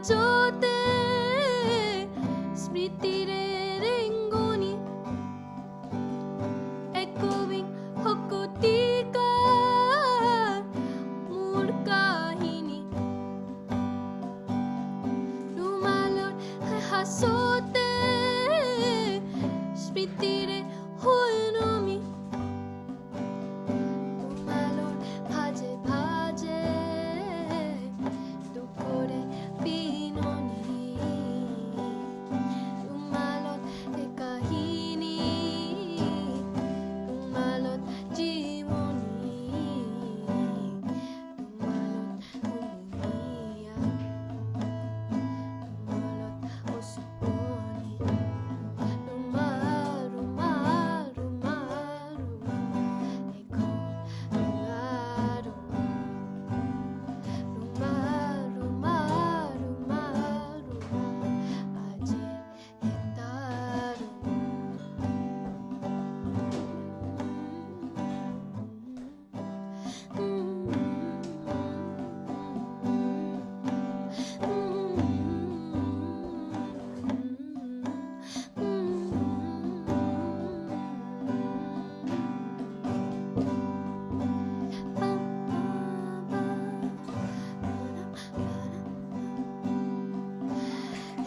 বাজোতে স্মৃতিরে রেঙ্গুনি echoing হকতিকার মূল কাহিনী রুমালৰ হাসোতে স্মৃতিরে হইনমি রুমালৰ ভাজে ভাজে দুপরে বিননি রুমালত কাহিনী রুমালত জীবনী রুমালত দুনিয়া রুমালত ওসপনি রুমাল রুমাল রুমাল রুমাল এখন রুমাল রুমাল রুমাল রুমাল আজির একতার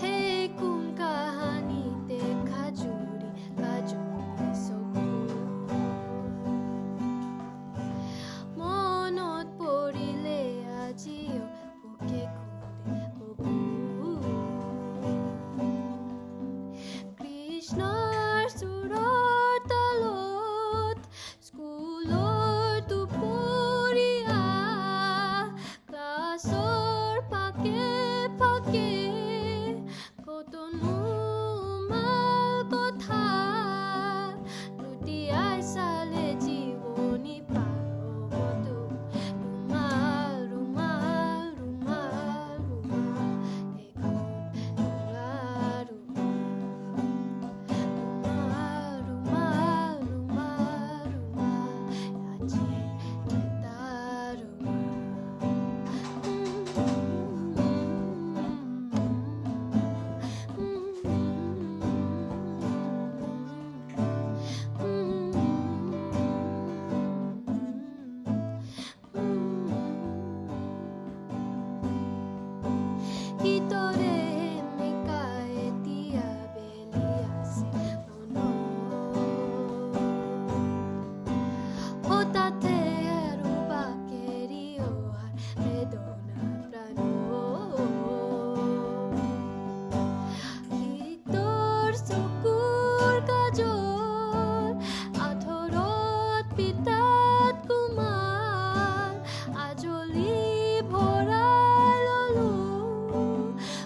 হে কোন কাহানীতে খাজুরি খাজুরি চকু মনত পৰিলে আজিও বুকে খুন্দে বুকু কৃষ্ণৰ সুৰৰ তালত স্কুলৰ দুপৰীয়া ক্লাছৰ ফাকে ফাকে কতনো মাল কথা লুটিয়াই চালে জীৱনী পাৰমতো ৰুমাল ৰুমাল ৰুমাল ৰুমাল এখন ৰুমাল ৰুমাল ৰুমাল ৰুমাল আজি এটা ভিতরে মেকা এতিয়া বেলি আছে হঠাতে আৰু বাকেৰি অহাৰ বেদনা প্ৰাণ শীতৰ চকুৰ কাজল আধৰত পিতাত কুমাৰ আজলি ভৰাই ললো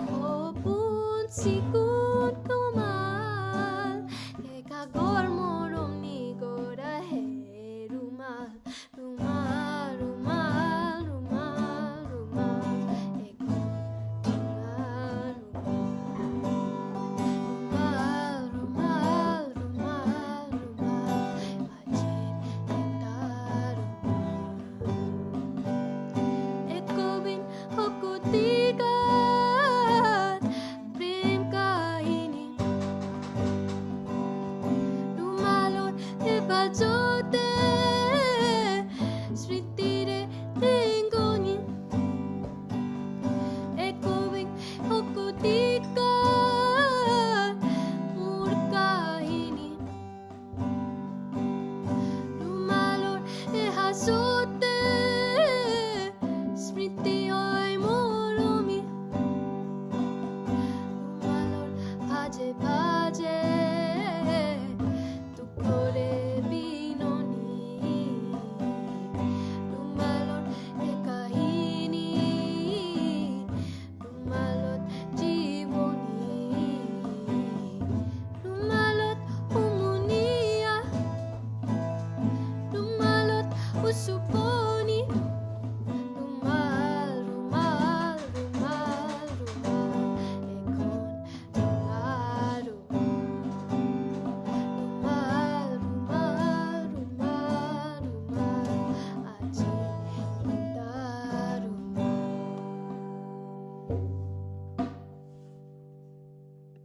সপোন চিকুণ কুমাৰ একাগৰ মৰম নিগৰা হে ৰুমাল ৰুমাল ৰুমাল ৰুমাল ৰুমাল এখন ৰুমাল ৰুমাল ৰুমাল ৰুমাল ৰুমাল আজিৰ এটা একবিন হকতিকার প্রেম কাহিনী রুমালৰ বাজোতে স্মৃতি